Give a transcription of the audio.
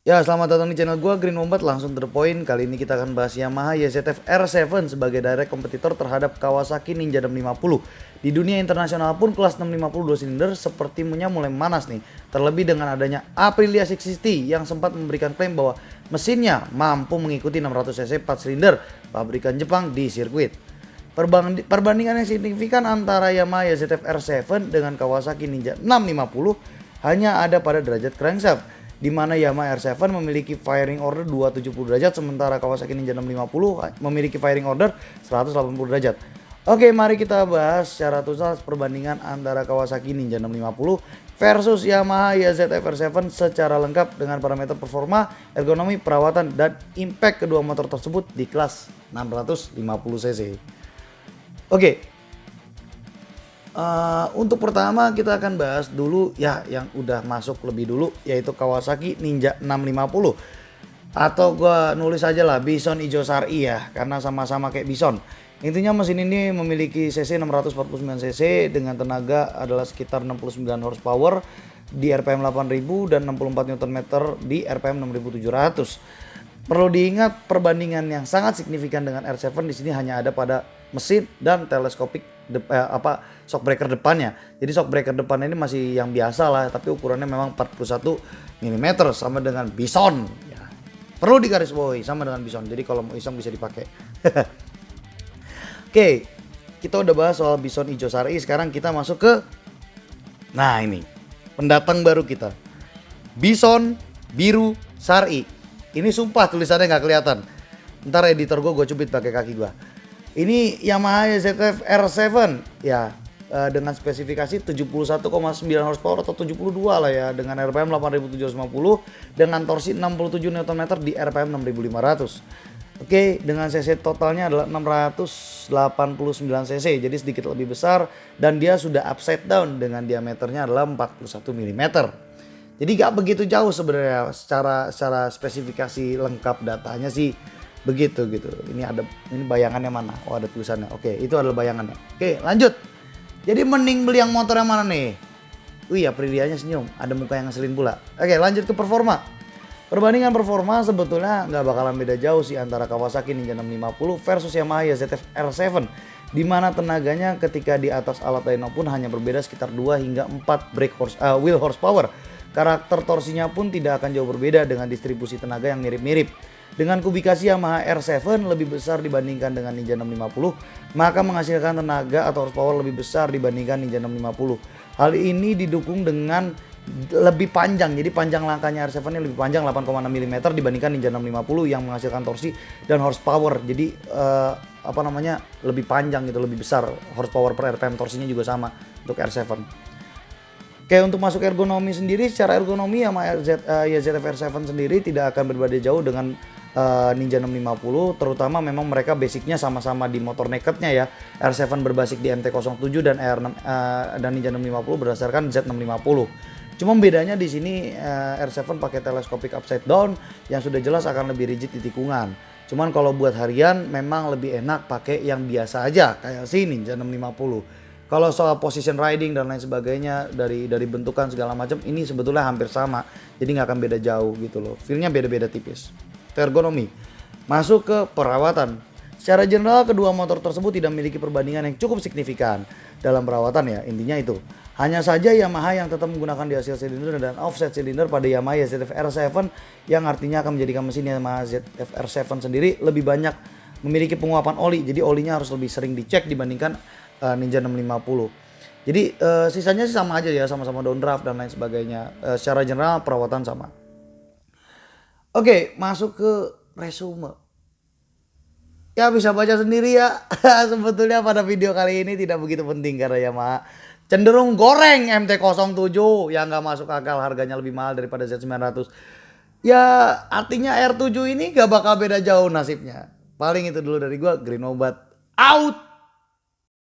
Ya, selamat datang di channel gua Green Wombat. Langsung to the point. Kali ini kita akan bahas Yamaha YZF R7 sebagai direct kompetitor terhadap Kawasaki Ninja 650. Di dunia internasional pun kelas 650 2 silinder sepertinya mulai manas nih. Terlebih dengan adanya Aprilia 660 yang sempat memberikan klaim bahwa mesinnya mampu mengikuti 600 cc 4 silinder pabrikan Jepang di sirkuit. Perbandingan yang signifikan antara Yamaha YZF R7 dengan Kawasaki Ninja 650 hanya ada pada derajat crankshaft, di mana Yamaha R7 memiliki firing order 270 derajat sementara Kawasaki Ninja 650 memiliki firing order 180 derajat. Oke, mari kita bahas secara tuntas perbandingan antara Kawasaki Ninja 650 versus Yamaha YZF R7 secara lengkap dengan parameter performa, ergonomi, perawatan, dan impact kedua motor tersebut di kelas 650 cc. Oke, untuk pertama kita akan bahas dulu ya yang udah masuk lebih dulu, yaitu Kawasaki Ninja 650 atau gua nulis aja lah Bison Ijo Sari ya, karena sama-sama kayak Bison. Intinya mesin ini memiliki cc 649 cc dengan tenaga adalah sekitar 69 horsepower di RPM 8000 dan 64 Nm di RPM 6700. Perlu diingat perbandingan yang sangat signifikan dengan R7 di sini hanya ada pada mesin dan teleskopik shockbreaker depannya. Jadi shockbreaker depannya ini masih yang biasa lah, tapi ukurannya memang 41 mm sama dengan Bison ya. Perlu digarisbawahi sama dengan Bison. Jadi kalau mau iseng bisa dipakai. Oke, kita udah bahas soal Bison Ijo Sari. Sekarang kita masuk ke ini pendatang baru kita, Bison Biru Sari. Ini sumpah tulisannya nggak kelihatan. Ntar editor gue cubit pakai kaki gue. Ini Yamaha YZF R7 ya, dengan spesifikasi 71,9 horsepower atau 72 lah ya, dengan RPM 8750 dengan torsi 67 Nm di RPM 6500. Oke, dengan cc totalnya adalah 689 cc, jadi sedikit lebih besar dan dia sudah upside down dengan diameternya adalah 41 mm. Jadi gak begitu jauh sebenarnya secara spesifikasi lengkap datanya sih begitu gitu. Ini bayangannya mana? Oh, ada tulisannya. Oke, itu adalah bayangannya. Oke, lanjut. Jadi mending beli yang motor yang mana nih? Wih, Aprilianya senyum. Ada muka yang ngeselin pula. Oke, lanjut ke performa. Perbandingan performa sebetulnya nggak bakalan beda jauh sih antara Kawasaki Ninja 650 versus Yamaha YZF R7. Di mana tenaganya ketika di atas alat dyno pun hanya berbeda sekitar 2 hingga 4 wheel horsepower. Karakter torsinya pun tidak akan jauh berbeda dengan distribusi tenaga yang mirip-mirip. Dengan kubikasi Yamaha R7 lebih besar dibandingkan dengan Ninja 650, maka menghasilkan tenaga atau horsepower lebih besar dibandingkan Ninja 650. Hal ini didukung dengan lebih panjang, jadi panjang langkahnya R7 ini lebih panjang 8,6 mm dibandingkan Ninja 650 yang menghasilkan torsi dan horsepower. Jadi lebih panjang gitu, lebih besar horsepower per RPM, torsinya juga sama untuk R7. Oke, untuk masuk ergonomi sendiri, secara ergonomi Yamaha YZF R7 sendiri tidak akan berbeda jauh dengan Ninja 650, terutama memang mereka basicnya sama-sama di motor nakednya ya. R7 berbasis di MT-07 dan dan Ninja 650 berdasarkan Z650. Cuma bedanya di sini R7 pakai telescopic upside down yang sudah jelas akan lebih rigid di tikungan. Cuman kalau buat harian memang lebih enak pakai yang biasa aja kayak si Ninja 650. Kalau soal position riding dan lain sebagainya dari bentukan segala macam ini sebetulnya hampir sama. Jadi nggak akan beda jauh gitu loh. Feel-nya beda-beda tipis. Ergonomi. Masuk ke perawatan. Secara general kedua motor tersebut tidak memiliki perbandingan yang cukup signifikan dalam perawatan ya, intinya itu. Hanya saja Yamaha yang tetap menggunakan diasil silinder dan offset silinder pada Yamaha YZF R7 yang artinya akan menjadikan mesin Yamaha YZF R7 sendiri lebih banyak memiliki penguapan oli. Jadi olinya harus lebih sering dicek dibandingkan Ninja 650. Jadi sisanya sih sama aja ya, sama-sama downdraft dan lain sebagainya. Secara general perawatan sama. Oke, masuk ke resume. Ya bisa baca sendiri ya. Sebetulnya pada video kali ini tidak begitu penting karena Yamaha cenderung goreng MT-07 yang nggak masuk akal, harganya lebih mahal daripada Z900. Ya artinya R7 ini gak bakal beda jauh nasibnya. Paling itu dulu dari gua, Green Obat out.